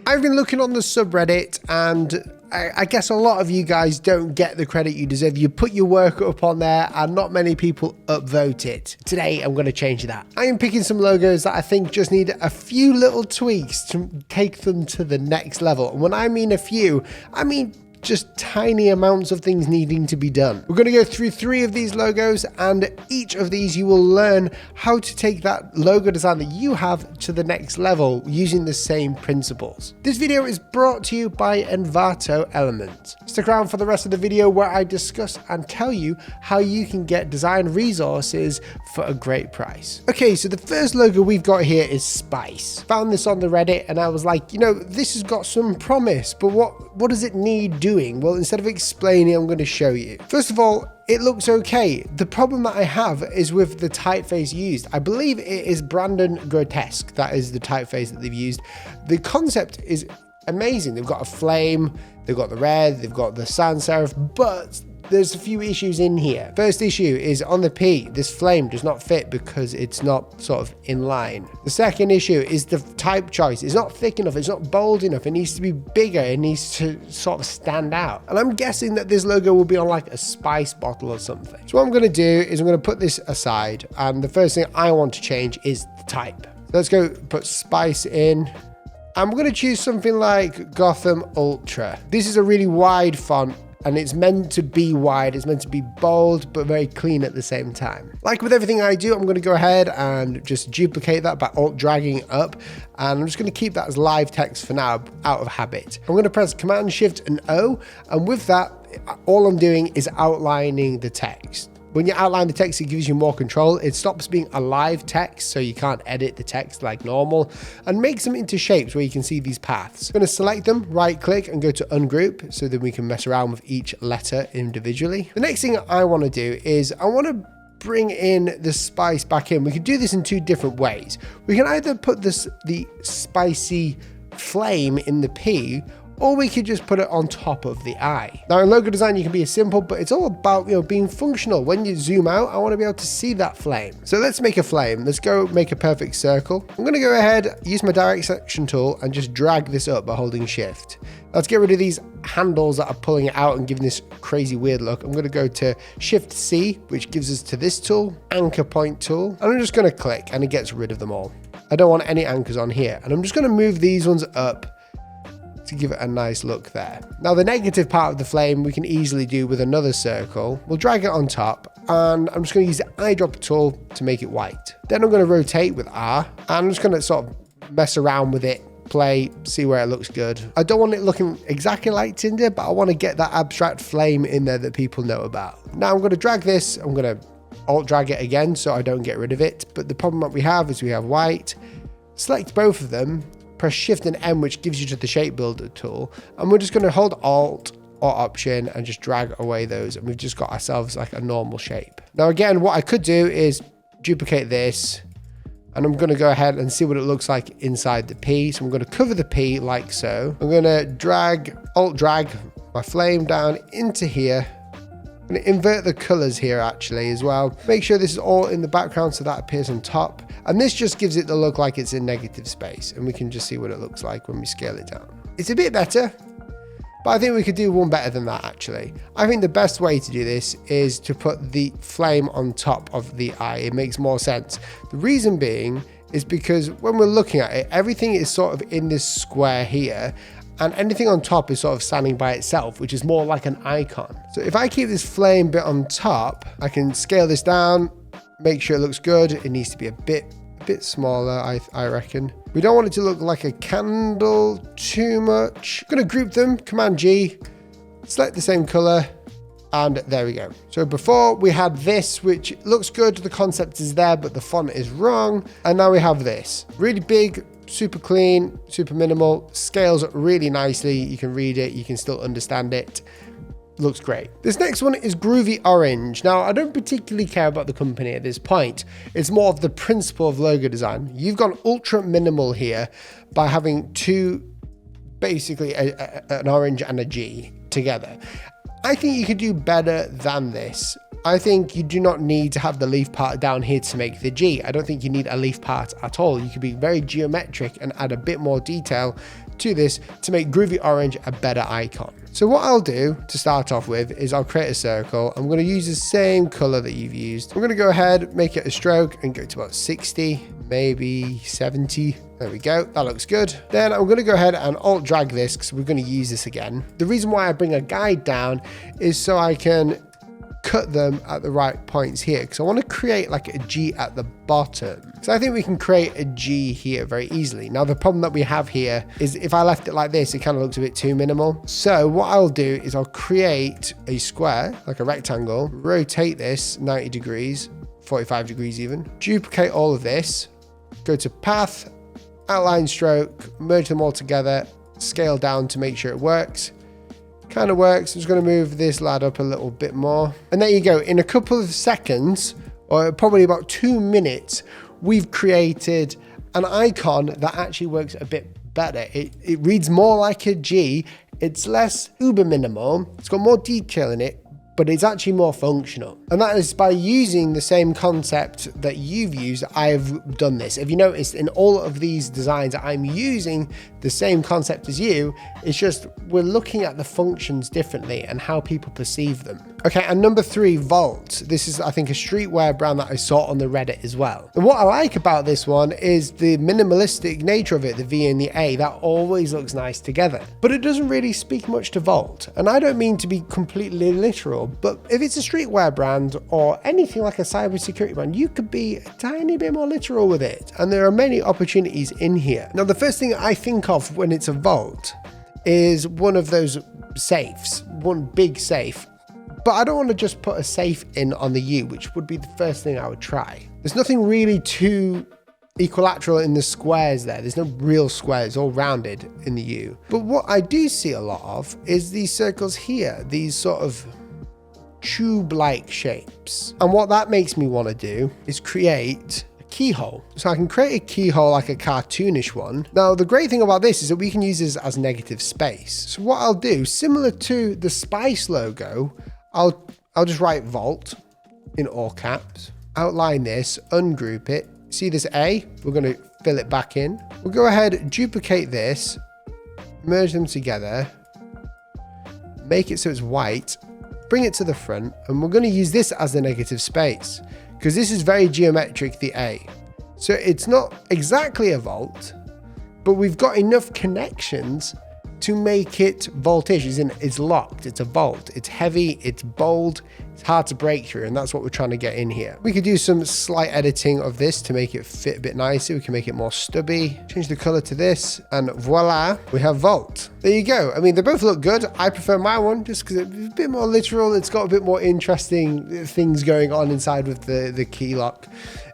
I've been looking on the subreddit, and I guess a lot of you guys don't get the credit you deserve. You put your work up on there and not many people upvote it. Today, I'm going to change that. I am picking some logos that I think just need a few little tweaks to take them to the next level. And when I mean a few, I mean just tiny amounts of things needing to be done. We're going to go through 3 of these logos, and each of these you will learn how to take that logo design that you have to the next level using the same principles. This video is brought to you by Envato Element. Stick around for the rest of the video where I discuss and tell you how you can get design resources for a great price. Okay, so the first logo we've got here is Spice. Found this on the Reddit and I was like, you know, this has got some promise, but what does it need doing? Well, instead of explaining, I'm going to show you. First of all, it looks okay. The problem that I have is with the typeface used. I believe it is Brandon Grotesque. That is the typeface that they've used. The concept is amazing. They've got a flame, they've got the red, they've got the sans serif, but there's a few issues in here. First issue is on the P, this flame does not fit because it's not sort of in line. The second issue is the type choice. It's not thick enough, it's not bold enough, it needs to be bigger, it needs to sort of stand out. And I'm guessing that this logo will be on like a Spice bottle or something. So what I'm gonna do is I'm gonna put this aside, and the first thing I want to change is the type. So let's go put Spice in. I'm gonna choose something like Gotham Ultra. This is a really wide font, and it's meant to be wide, it's meant to be bold, but very clean at the same time. Like with everything I do, I'm gonna go ahead and just duplicate that by alt-dragging it up, and I'm just gonna keep that as live text for now, out of habit. I'm gonna press Command-Shift and O, and with that, all I'm doing is outlining the text. When you outline the text, it gives you more control. It stops being a live text, so you can't edit the text like normal, and makes them into shapes where you can see these paths. I'm going to select them, right click, and go to ungroup, so that we can mess around with each letter individually. The next thing I want to do is I want to bring in the spice back in. We can do this in 2 different ways. We can either put the spicy flame in the P, or we could just put it on top of the I. Now in logo design, you can be as simple, but it's all about, you know, being functional. When you zoom out, I want to be able to see that flame. So let's make a flame. Let's go make a perfect circle. I'm going to go ahead, use my direct selection tool and just drag this up by holding shift. Let's get rid of these handles that are pulling it out and giving this crazy weird look. I'm going to go to Shift C, which gives us to this tool, anchor point tool, and I'm just going to click and it gets rid of them all. I don't want any anchors on here, and I'm just going to move these ones up to give it a nice look there. Now the negative part of the flame we can easily do with another circle. We'll drag it on top, and I'm just going to use the eyedropper tool to make it white. Then I'm going to rotate with R, and I'm just going to sort of mess around with it, play, see where it looks good. I don't want it looking exactly like Tinder, but I want to get that abstract flame in there that people know about. Now I'm going to drag this, I'm going to alt drag it again so I don't get rid of it. But the problem that we have is we have white, select both of them, press Shift and M, which gives you to the shape builder tool, and we're just going to hold Alt or Option and just drag away those, and we've just got ourselves like a normal shape. Now again, what I could do is duplicate this, and I'm going to go ahead and see what it looks like inside the P. So I'm going to cover the P like so. I'm going to Alt drag my flame down into here. I'm going to invert the colors here actually as well. Make sure this is all in the background so that appears on top. And this just gives it the look like it's in negative space, and we can just see what it looks like when we scale it down. It's a bit better, but I think we could do one better than that actually. I think the best way to do this is to put the flame on top of the eye. It makes more sense. The reason being is because when we're looking at it, everything is sort of in this square here, and anything on top is sort of standing by itself, which is more like an icon. So if I keep this flame bit on top, I can scale this down, make sure it looks good. It needs to be a bit smaller, I reckon. We don't want it to look like a candle too much. I'm gonna group them, Command G, select the same color, and there we go. So before we had this, which looks good, the concept is there, but the font is wrong. And now we have this, really big, super clean, super minimal, scales really nicely. You can read it, you can still understand it. Looks great. This next one is Groovy Orange. Now, I don't particularly care about the company at this point. It's more of the principle of logo design. You've gone ultra minimal here by having two, basically an orange and a G together. I think you could do better than this. I think you do not need to have the leaf part down here to make the G. I don't think you need a leaf part at all. You could be very geometric and add a bit more detail to this to make Groovy Orange a better icon. So what I'll do to start off with is I'll create a circle. I'm going to use the same color that you've used. I'm going to go ahead, make it a stroke and go to about 60, maybe 70. There we go. That looks good. Then I'm going to go ahead and alt drag this because we're going to use this again. The reason why I bring a guide down is so I can cut them at the right points here, because I want to create like a G at the bottom. So I think we can create a G here very easily. Now the problem that we have here is if I left it like this, it kind of looks a bit too minimal. So what I'll do is I'll create a square, like a rectangle, rotate this 90 degrees, 45 degrees even, duplicate all of this, go to path, outline stroke, merge them all together, scale down to make sure it works. Kind of works. I'm just going to move this lad up a little bit more. And there you go. In a couple of seconds, or probably about 2 minutes, we've created an icon that actually works a bit better. It reads more like a G. It's less uber minimal. It's got more detail in it, but it's actually more functional. And that is by using the same concept that you've used, I've done this. If you noticed, in all of these designs, I'm using the same concept as you. It's just we're looking at the functions differently and how people perceive them. Okay, and number 3, Vault. This is, I think, a streetwear brand that I saw on the Reddit as well. And what I like about this one is the minimalistic nature of it, the V and the A, that always looks nice together. But it doesn't really speak much to Vault. And I don't mean to be completely literal, but if it's a streetwear brand or anything like a cybersecurity brand, you could be a tiny bit more literal with it. And there are many opportunities in here. Now, the first thing I think of when it's a vault is one of those safes, one big safe. But I don't want to just put a safe in on the U, which would be the first thing I would try. There's nothing really too equilateral in the squares there. There's no real squares, all rounded in the U. But what I do see a lot of is these circles here, these sort of tube-like shapes. And what that makes me want to do is create a keyhole. So I can create a keyhole like a cartoonish one. Now, the great thing about this is that we can use this as negative space. So what I'll do, similar to the Spice logo, I'll just write Vault in all caps, outline this, ungroup it. See this A? We're going to fill it back in. We'll go ahead, duplicate this, merge them together, make it so it's white, bring it to the front, and we're going to use this as the negative space because this is very geometric, the A. So it's not exactly a vault, but we've got enough connections to make it vaultish. It's locked, it's a vault, it's heavy, it's bold, it's hard to break through, and that's what we're trying to get in here. We could do some slight editing of this to make it fit a bit nicer. We can make it more stubby, change the color to this, and voila, we have vault. There you go. I mean, they both look good. I prefer my one just because it's a bit more literal. It's got a bit more interesting things going on inside with the key lock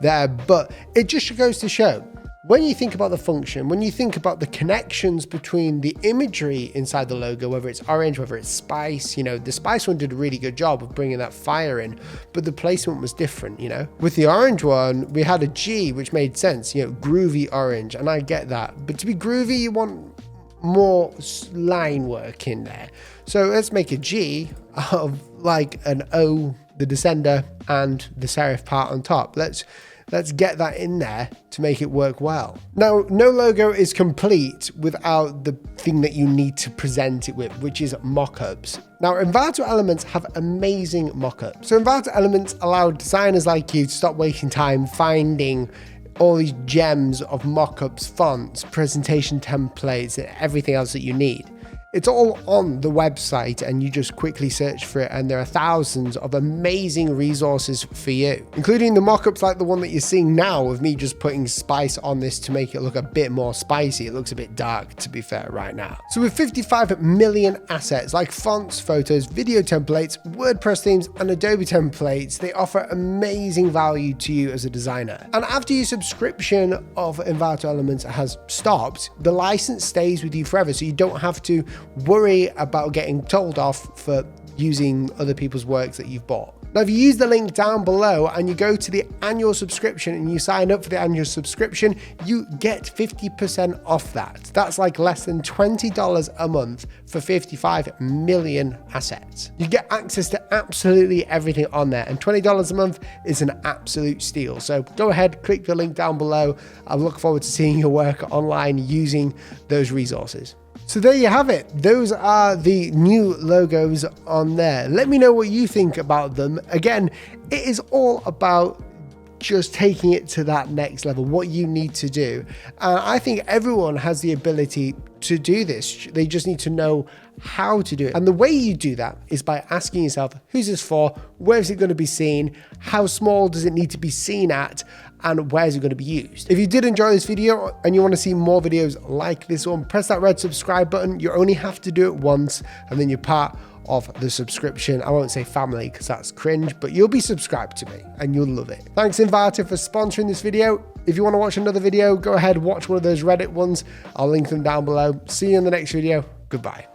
there, but it just goes to show, when you think about the function, when you think about the connections between the imagery inside the logo, whether it's orange, whether it's spice, you know, the spice one did a really good job of bringing that fire in, but the placement was different, you know. With the orange one, we had a G, which made sense, you know, groovy orange, and I get that. But to be groovy, you want more line work in there. So let's make a G of like an O, the descender, and the serif part on top. Let's get that in there to make it work well. Now, no logo is complete without the thing that you need to present it with, which is mockups. Now, Envato Elements have amazing mockups. So Envato Elements allow designers like you to stop wasting time finding all these gems of mockups, fonts, presentation templates, and everything else that you need. It's all on the website and you just quickly search for it, and there are thousands of amazing resources for you, including the mockups like the one that you're seeing now of me just putting spice on this to make it look a bit more spicy. It looks a bit dark, to be fair, right now. So with 55 million assets like fonts, photos, video templates, WordPress themes, and Adobe templates, they offer amazing value to you as a designer. And after your subscription of Envato Elements has stopped, the license stays with you forever, so you don't have to worry about getting told off for using other people's works that you've bought. Now, if you use the link down below and you go to the annual subscription and you sign up for the annual subscription, you get 50% off that. That's like less than $20 a month for 55 million assets. You get access to absolutely everything on there, and $20 a month is an absolute steal. So go ahead, click the link down below. I look forward to seeing your work online using those resources. So there you have it. Those are the new logos on there. Let me know what you think about them. Again, it is all about just taking it to that next level, what you need to do. I think everyone has the ability to do this. They just need to know how to do it. And the way you do that is by asking yourself, who's this for? Where is it going to be seen? How small does it need to be seen at? And where is it going to be used? If you did enjoy this video and you want to see more videos like this one, press that red subscribe button. You only have to do it once and then you're part of the subscription. I won't say family because that's cringe, but you'll be subscribed to me and you'll love it. Thanks Invata for sponsoring this video. If you want to watch another video, go ahead, watch one of those Reddit ones. I'll link them down below. See you in the next video. Goodbye.